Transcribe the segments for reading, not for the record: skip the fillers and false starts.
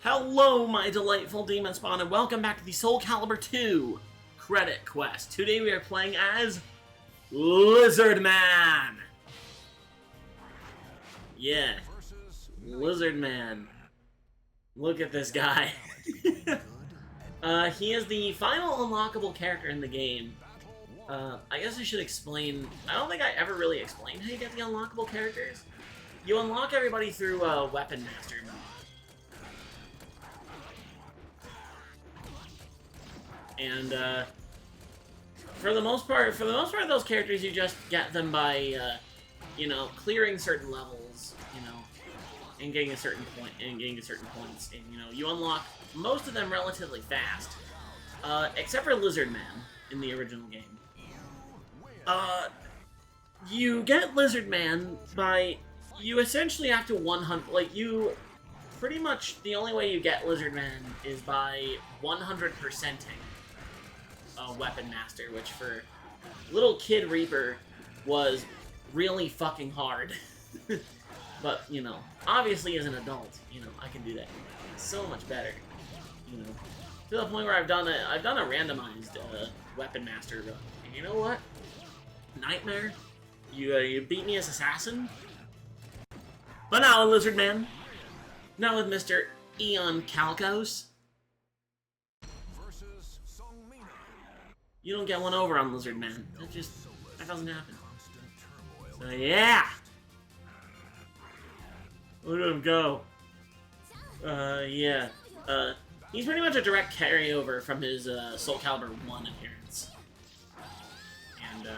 Hello, my delightful demon spawn, and welcome back to the Soul Calibur 2 credit quest. Today we are playing as Lizardman. Yeah, Lizardman. Look at this guy. He is the final unlockable character in the game. I guess I should explain. I don't think I ever really explained how you get the unlockable characters. You unlock everybody through Weapon Master mode. And for the most part, those characters, you just get them by, you know, clearing certain levels, you know, and getting a certain point, and getting to certain points, and you know, you unlock most of them relatively fast, except for Lizardman in the original game. You get Lizardman by, you essentially have to 100, like, you, pretty much the only way you get Lizardman is by 100%ing Weapon Master, which for little kid Reaper was really fucking hard. But, you know, obviously as an adult, you know, I can do that so much better. You know, to the point where I've done a randomized Weapon Master run. And you know what? Nightmare, you beat me as Assassin, but now Lizardman, now with Mr. Eon Calcos. You don't get one over on Lizardman. That doesn't happen. So yeah! Look at him go. Yeah. He's pretty much a direct carryover from his Soul Calibur 1 appearance. And,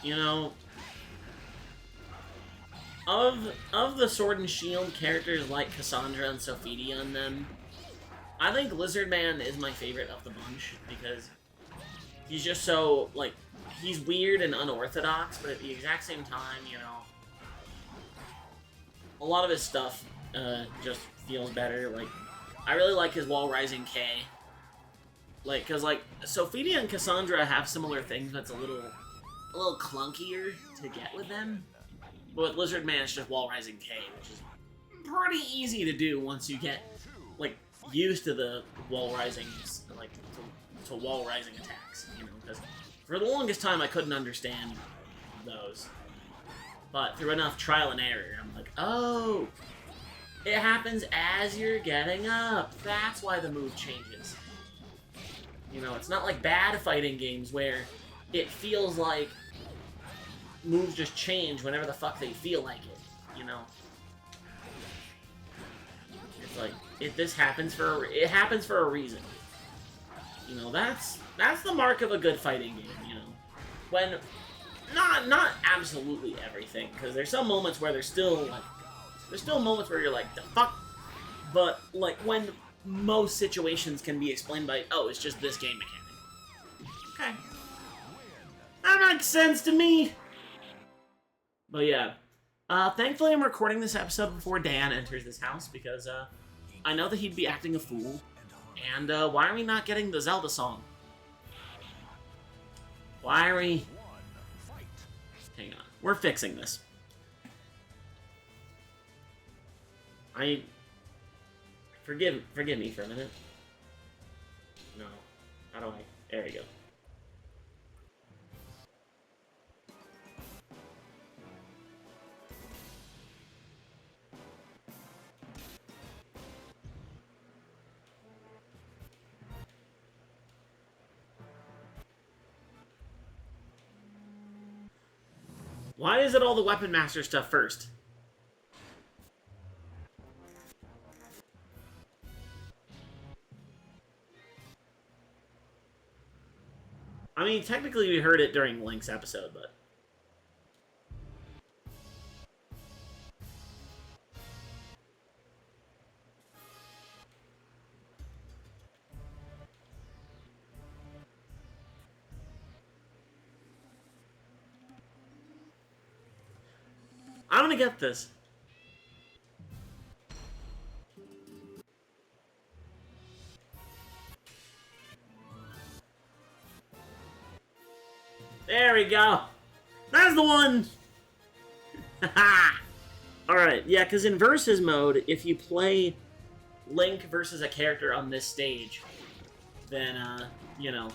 you know, of the Sword and Shield characters like Cassandra and Sophidia and them, I think Lizardman is my favorite of the bunch, because he's just so, like, he's weird and unorthodox, but at the exact same time, you know, a lot of his stuff just feels better. Like, I really like his wall rising K. Like, cause like Sophidia and Cassandra have similar things, but it's a little clunkier to get with them. But with Lizardman, it's just wall rising K, which is pretty easy to do once you get, like, used to the wall rising, like, to wall rising attacks, you know, because for the longest time I couldn't understand those. But through enough trial and error, I'm like, oh, it happens as you're getting up. That's why the move changes. You know, it's not like bad fighting games where it feels like moves just change whenever the fuck they feel like it, you know? It's like, this happens for a reason. You know, that's the mark of a good fighting game, you know? When, not absolutely everything, because there's some moments where there's still moments where you're like, the fuck? But, like, when most situations can be explained by, oh, it's just this game mechanic. Okay. That makes sense to me! But yeah. Thankfully I'm recording this episode before Dan enters this house, because, I know that he'd be acting a fool, and, why are we not getting the Zelda song? Why are we... Hang on. We're fixing this. Forgive me for a minute. No. How do I... There we go. Why is it all the Weapon Master stuff first? I mean, technically we heard it during Link's episode, but... I'm gonna get this. There we go. That's the one! Haha! Alright. Alright, yeah, because in Versus mode, if you play Link versus a character on this stage, then, you know...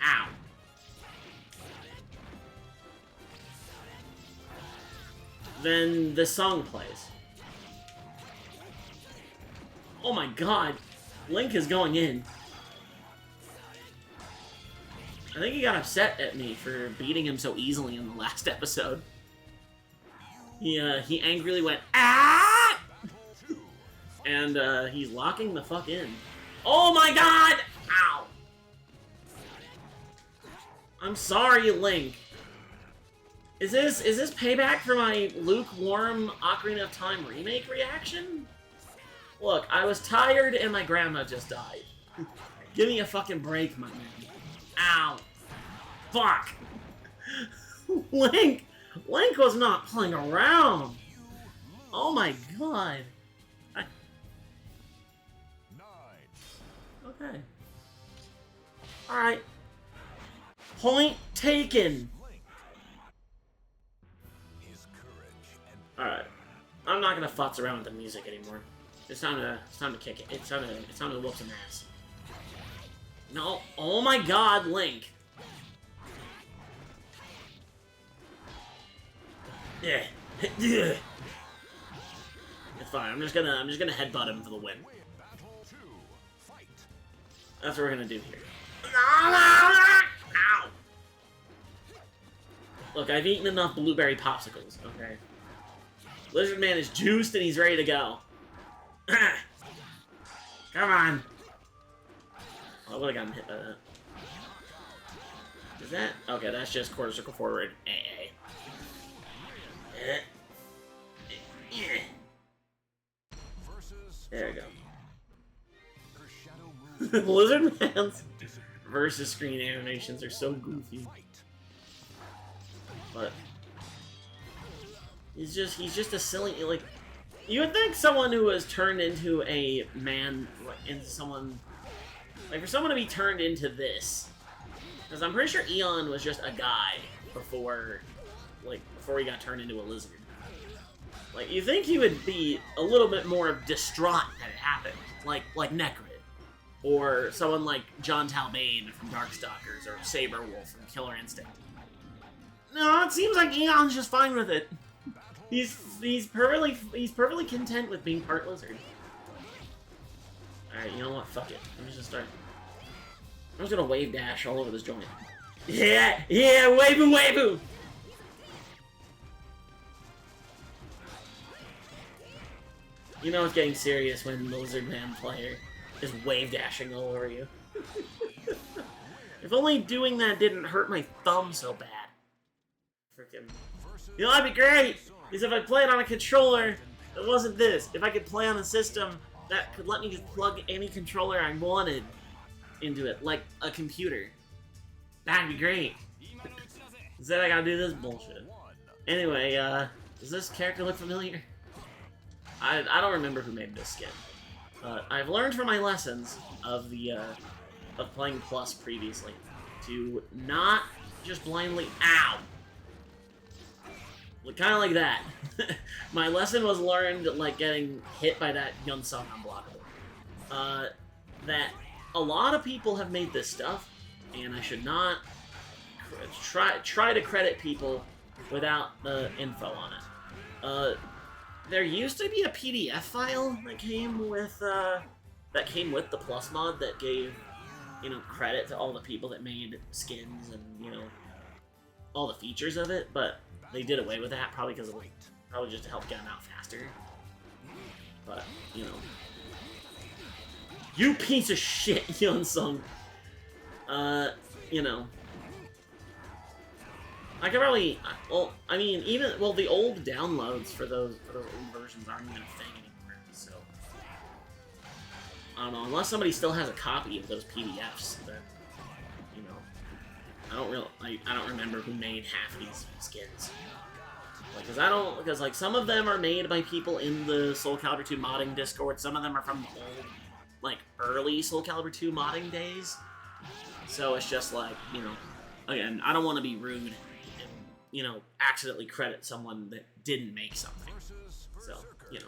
Ow. Then the song plays. Oh my god! Link is going in. I think he got upset at me for beating him so easily in the last episode. He angrily went, "Ah!" And, he's locking the fuck in. Oh my god! Ow! I'm sorry, Link. Is this payback for my lukewarm Ocarina of Time remake reaction? Look, I was tired and my grandma just died. Give me a fucking break, my man. Ow. Fuck. Link was not playing around. Oh my god. Okay. Alright. Point taken. Alright. I'm not gonna futz around with the music anymore. It's time to kick it. It's time to whoop some ass. No. Oh my god, Link. Yeah. It's fine. I'm just gonna headbutt him for the win. That's what we're gonna do here. Ow! Look, I've eaten enough blueberry popsicles, okay? Lizardman is juiced and he's ready to go. Come on! Oh, I would've gotten hit by that. Is that? Okay, that's just quarter circle forward. There we go. Lizardman's versus screen animations are so goofy. But he's just a silly, like, you would think someone who was turned into a man, into someone, like, for someone to be turned into this, because I'm pretty sure Eon was just a guy before he got turned into a lizard. Like, you think he would be a little bit more distraught that it happened, like Necrid, or someone like John Talbane from Darkstalkers, or Saberwolf from Killer Instinct. No, it seems like Eon's just fine with it. He's perfectly content with being part lizard. Alright, you know what? Fuck it. I'm just gonna wave dash all over this joint. Yeah! Yeah! Wavoo! Wavoo! You know it's getting serious when the Lizardman player is wave dashing all over you. If only doing that didn't hurt my thumb so bad. Freaking. You know, that'd be great! Is if I played on a controller that wasn't this. If I could play on a system that could let me just plug any controller I wanted into it, like a computer. That'd be great. Instead I gotta do this bullshit. Anyway, does this character look familiar? I don't remember who made this skin. But I've learned from my lessons of the, of playing Plus previously to not just blindly, ow! Kind of like that. My lesson was learned, like, getting hit by that Yunsung unblockable. That a lot of people have made this stuff, and I should not try to credit people without the info on it. There used to be a PDF file that came with the Plus mod that gave, you know, credit to all the people that made skins and, you know, all the features of it, but they did away with that, probably because of, like, probably just to help get them out faster. But, you know. You piece of shit, Yunsung. You know. I could probably, well, I mean, the old downloads for those old versions aren't even a thing anymore, so. I don't know, unless somebody still has a copy of those PDFs, then, you know. I don't remember who made half of these skins. Like, because like some of them are made by people in the Soul Calibur 2 modding Discord. Some of them are from the old, like, early Soul Calibur 2 modding days. So it's just like, you know, again, I don't want to be rude and, you know, accidentally credit someone that didn't make something. So, you know.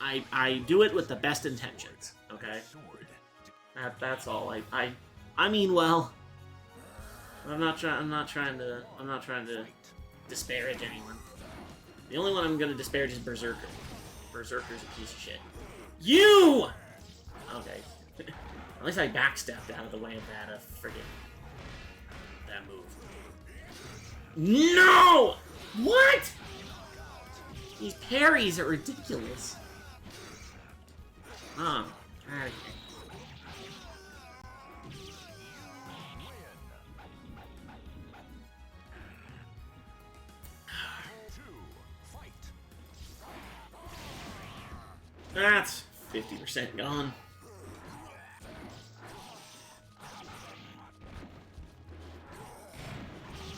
I do it with the best intentions, okay? That's all. I mean well. I'm not trying to disparage anyone. The only one I'm gonna disparage is Berserker. Berserker's a piece of shit. You! Okay. At least I backstepped out of the way of that that move. No! What? These parries are ridiculous. Oh, okay. That's 50% gone.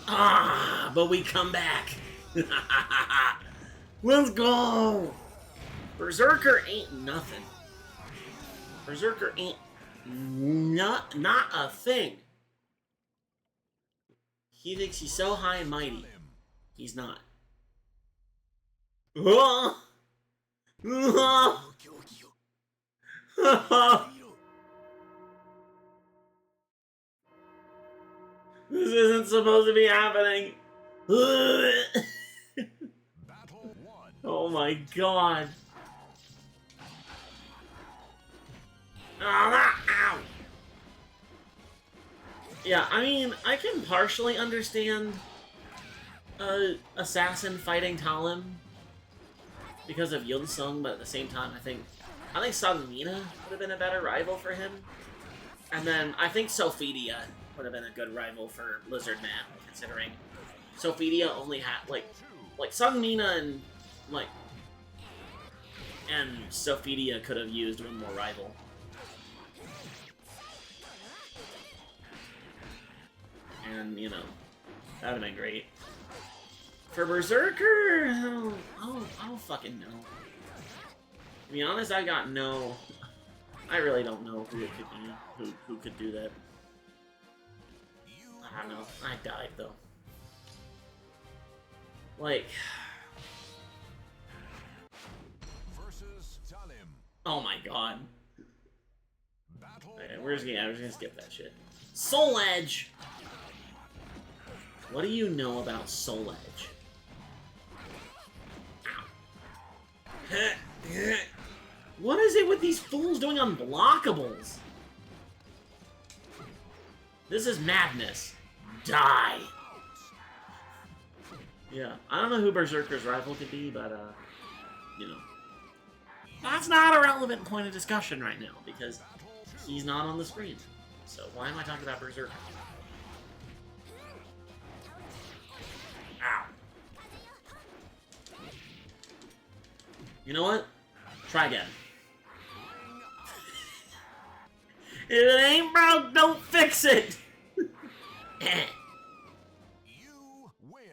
Ah, but we come back. Let's go. Berserker ain't nothing. Berserker ain't not a thing. He thinks he's so high and mighty. He's not. This isn't supposed to be happening. Oh my god. Ow. Yeah, I mean, I can partially understand Assassin fighting Talim because of Yunsung, but at the same time, I think Sangmina would have been a better rival for him. And then I think Sophidia would have been a good rival for Lizardman, considering Sophidia only had like Sangmina and Sophidia could have used one more rival. And, you know, that would have been great. For Berserker, I don't fucking know. To be honest, I really don't know who it could be, who could do that. I don't know. I died, though. Like... Oh my god. Okay, we're just gonna skip that shit. Soul Edge! What do you know about Soul Edge? Ow. What is it with these fools doing unblockables? This is madness. Die! Yeah, I don't know who Berserker's rival could be, but, you know. That's not a relevant point of discussion right now, because he's not on the screen. So why am I talking about Berserker? Ow. You know what? Try again. If it ain't broke, don't fix it! You win.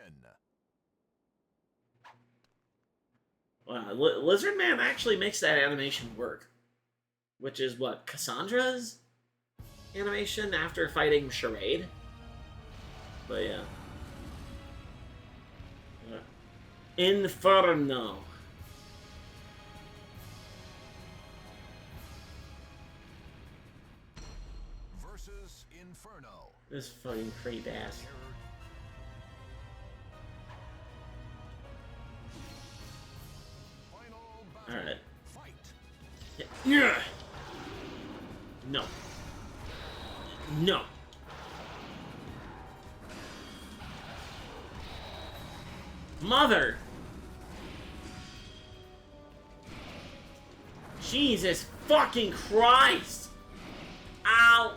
Wow, Lizardman actually makes that animation work. Which is what? Cassandra's animation after fighting Charade? But yeah. Inferno. Versus Inferno. This fucking creep ass. Alright. Yeah. No. No. Mother! Jesus fucking Christ! Ow!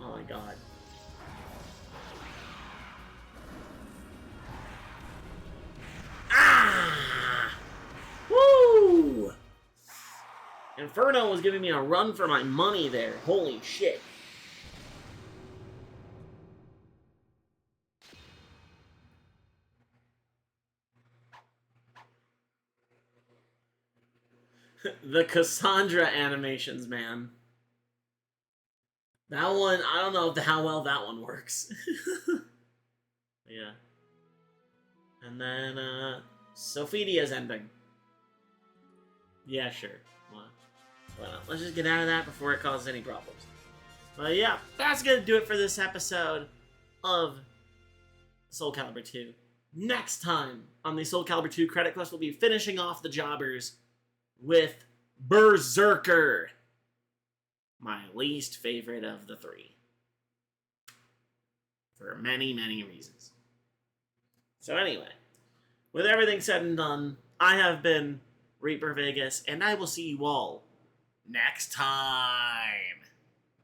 Oh my god. Ah! Woo! Inferno was giving me a run for my money there. Holy shit. The Cassandra animations, man. That one, I don't know how well that one works. Yeah. And then, Sophidia's ending. Yeah, sure. Well, let's just get out of that before it causes any problems. But yeah, that's gonna do it for this episode of Soul Calibur 2. Next time on the Soul Calibur 2 Credit Quest, we'll be finishing off the jobbers with Berserker. My least favorite of the three. For many, many reasons. So anyway, with everything said and done, I have been Reaper Vegas, and I will see you all next time.